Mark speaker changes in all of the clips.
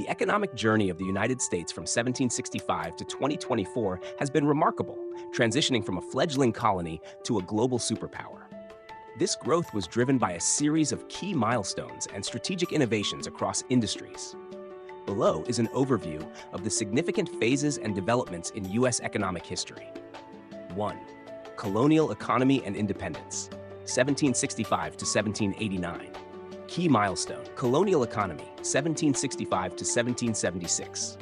Speaker 1: The economic journey of the United States from 1765 to 2024 has been remarkable, transitioning from a fledgling colony to a global superpower. This growth was driven by a series of key milestones and strategic innovations across industries. Below is an overview of the significant phases and developments in U.S. economic history. 1. Colonial economy and independence, 1765 to 1789. Key milestone, colonial economy, 1765 to 1776.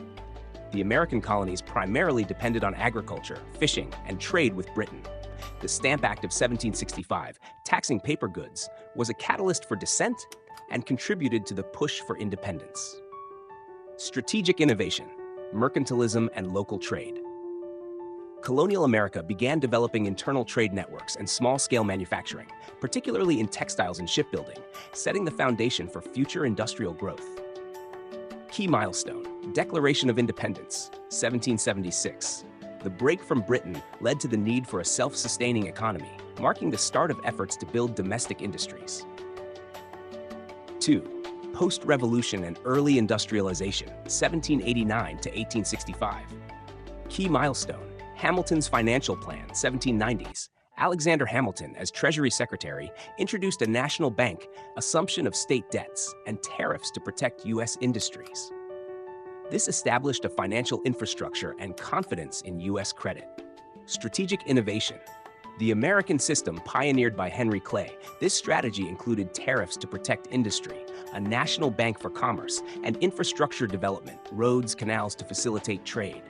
Speaker 1: The American colonies primarily depended on agriculture, fishing, and trade with Britain. The Stamp Act of 1765, taxing paper goods, was a catalyst for dissent and contributed to the push for independence. Strategic innovation, mercantilism, and local trade. Colonial America began developing internal trade networks and small-scale manufacturing, particularly in textiles and shipbuilding, setting the foundation for future industrial growth. Key milestone, Declaration of Independence, 1776. The break from Britain led to the need for a self-sustaining economy, marking the start of efforts to build domestic industries. 2. Post-revolution and early industrialization, 1789 to 1865. Key milestone, Hamilton's Financial Plan, 1790s. Alexander Hamilton, as Treasury Secretary, introduced a national bank, assumption of state debts, and tariffs to protect U.S. industries. This established a financial infrastructure and confidence in U.S. credit. Strategic innovation. The American system pioneered by Henry Clay, this strategy included tariffs to protect industry, a national bank for commerce, and infrastructure development, roads, canals to facilitate trade.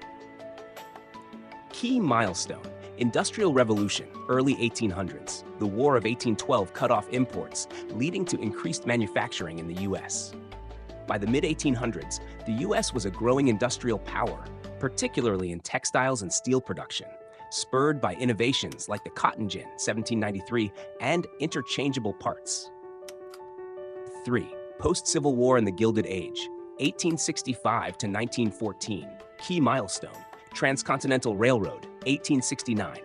Speaker 1: Key milestone, Industrial Revolution, early 1800s. The War of 1812 cut off imports, leading to increased manufacturing in the U.S. By the mid-1800s, the U.S. was a growing industrial power, particularly in textiles and steel production, spurred by innovations like the cotton gin, 1793, and interchangeable parts. 3. Post-Civil War and the Gilded Age, 1865 to 1914. Key milestone, Transcontinental Railroad, 1869.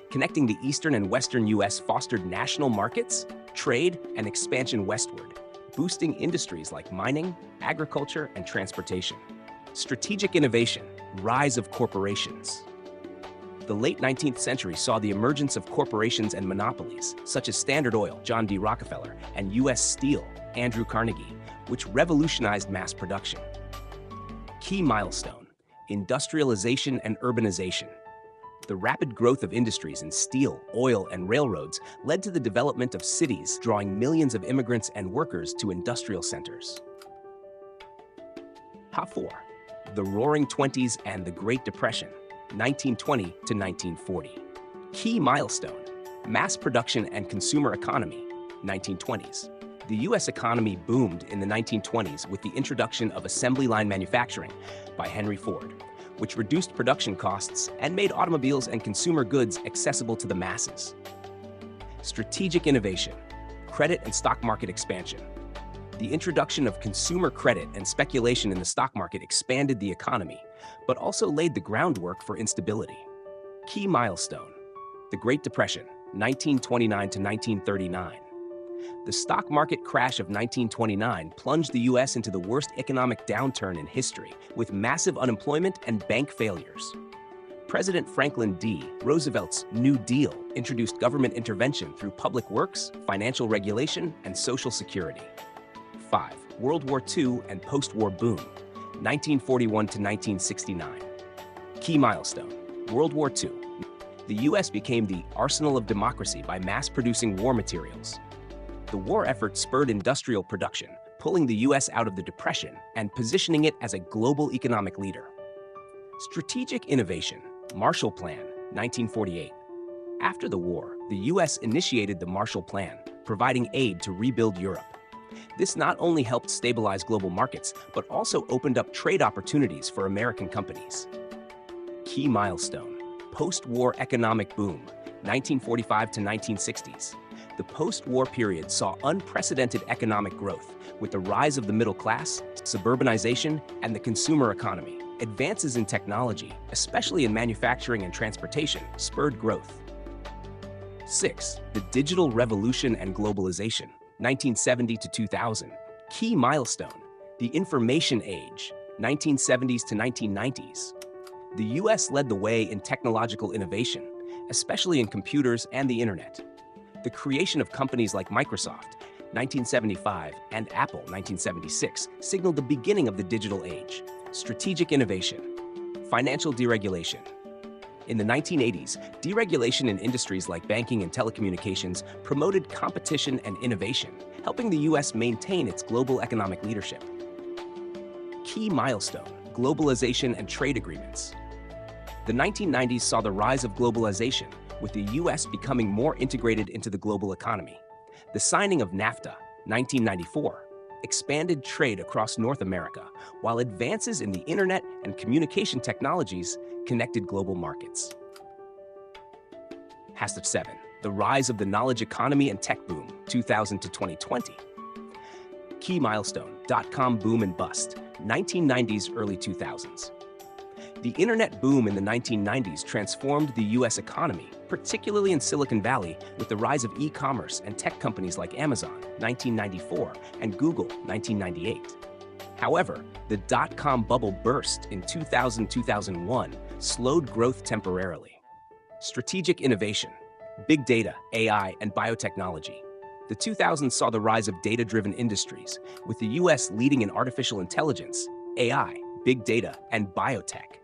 Speaker 1: Connecting the eastern and western U.S. fostered national markets, trade, and expansion westward, boosting industries like mining, agriculture, and transportation. Strategic innovation, rise of corporations. The late 19th century saw the emergence of corporations and monopolies, such as Standard Oil, John D. Rockefeller, and U.S. Steel, Andrew Carnegie, which revolutionized mass production. Key milestone, industrialization and urbanization. The rapid growth of industries in steel, oil, and railroads led to the development of cities, drawing millions of immigrants and workers to industrial centers. 4. The Roaring Twenties and the Great Depression, 1920 to 1940. Key milestone, mass production and consumer economy, 1920s. The U.S. economy boomed in the 1920s with the introduction of assembly line manufacturing by Henry Ford, which reduced production costs and made automobiles and consumer goods accessible to the masses. Strategic innovation, credit and stock market expansion. The introduction of consumer credit and speculation in the stock market expanded the economy, but also laid the groundwork for instability. Key milestone, the Great Depression, 1929 to 1939. The stock market crash of 1929 plunged the U.S. into the worst economic downturn in history, with massive unemployment and bank failures. President Franklin D. Roosevelt's New Deal introduced government intervention through public works, financial regulation, and Social Security. 5. World War II and post-war boom, 1941 to 1969. Key milestone, World War II. The U.S. became the arsenal of democracy by mass-producing war materials. The war effort spurred industrial production, pulling the U.S. out of the Depression and positioning it as a global economic leader. Strategic innovation, Marshall Plan, 1948. After the war, the U.S. initiated the Marshall Plan, providing aid to rebuild Europe. This not only helped stabilize global markets, but also opened up trade opportunities for American companies. Key milestone, post-war economic boom, 1945 to 1960s. The post-war period saw unprecedented economic growth with the rise of the middle class, suburbanization, and the consumer economy. Advances in technology, especially in manufacturing and transportation, spurred growth. 6. The digital revolution and globalization, 1970 to 2000. Key milestone, the information age, 1970s to 1990s. The US led the way in technological innovation, especially in computers and the internet. The creation of companies like Microsoft, 1975, and Apple, 1976, signaled the beginning of the digital age. Strategic innovation, financial deregulation. In the 1980s, deregulation in industries like banking and telecommunications promoted competition and innovation, helping the US maintain its global economic leadership. Key milestone, globalization and trade agreements. The 1990s saw the rise of globalization, with the US becoming more integrated into the global economy. The signing of NAFTA, 1994, expanded trade across North America, while advances in the internet and communication technologies connected global markets. HASTF 7, the rise of the knowledge economy and tech boom, 2000 to 2020. Key milestone, dot-com boom and bust, 1990s, early 2000s. The internet boom in the 1990s transformed the US economy, particularly in Silicon Valley, with the rise of e-commerce and tech companies like Amazon, 1994, and Google, 1998. However, the dot-com bubble burst in 2000-2001, slowed growth temporarily. Strategic innovation, big data, AI, and biotechnology. The 2000s saw the rise of data-driven industries, with the US leading in artificial intelligence, AI, big data, and biotech.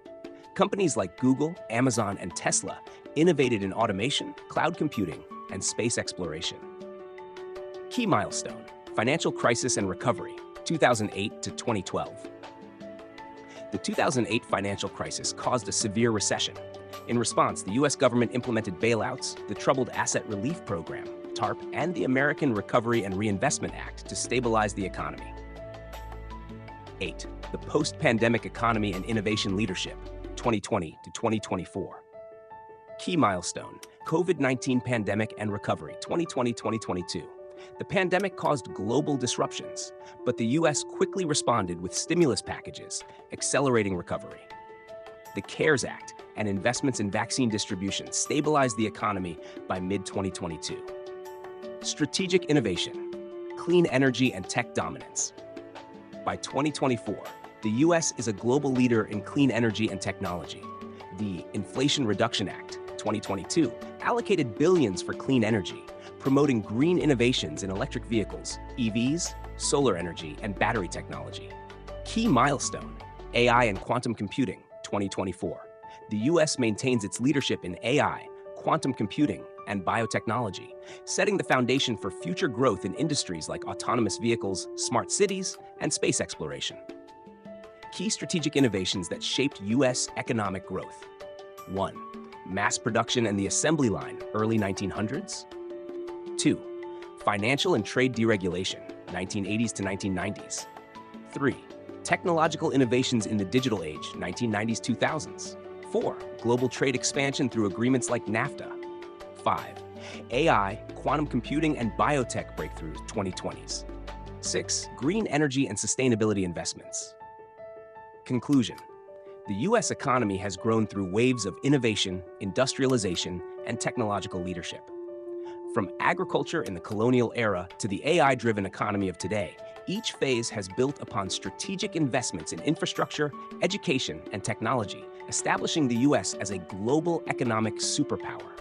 Speaker 1: Companies like Google, Amazon, and Tesla innovated in automation, cloud computing, and space exploration. Key milestone, financial crisis and recovery, 2008 to 2012. The 2008 financial crisis caused a severe recession. In response, the US government implemented bailouts, the Troubled Asset Relief Program, TARP, and the American Recovery and Reinvestment Act to stabilize the economy. 8. The post-pandemic economy and innovation leadership, 2020 to 2024. Key milestone, COVID-19 pandemic and recovery, 2020-2022. The pandemic caused global disruptions, but the US quickly responded with stimulus packages, accelerating recovery. The CARES Act and investments in vaccine distribution stabilized the economy by mid-2022. Strategic innovation, clean energy and tech dominance. By 2024, the US is a global leader in clean energy and technology. The Inflation Reduction Act, 2022, allocated billions for clean energy, promoting green innovations in electric vehicles, EVs, solar energy, and battery technology. Key milestone, AI and quantum computing, 2024. The US maintains its leadership in AI, quantum computing, and biotechnology, setting the foundation for future growth in industries like autonomous vehicles, smart cities, and space exploration. Key strategic innovations that shaped US economic growth. 1. Mass production and the assembly line, early 1900s. 2. Financial and trade deregulation, 1980s to 1990s. 3. Technological innovations in the digital age, 1990s-2000s. 4. Global trade expansion through agreements like NAFTA. 5. AI, quantum computing, and biotech breakthroughs, 2020s. 6. Green energy and sustainability investments. Conclusion. The US economy has grown through waves of innovation, industrialization, and technological leadership. From agriculture in the colonial era to the AI-driven economy of today, each phase has built upon strategic investments in infrastructure, education, and technology, establishing the US as a global economic superpower.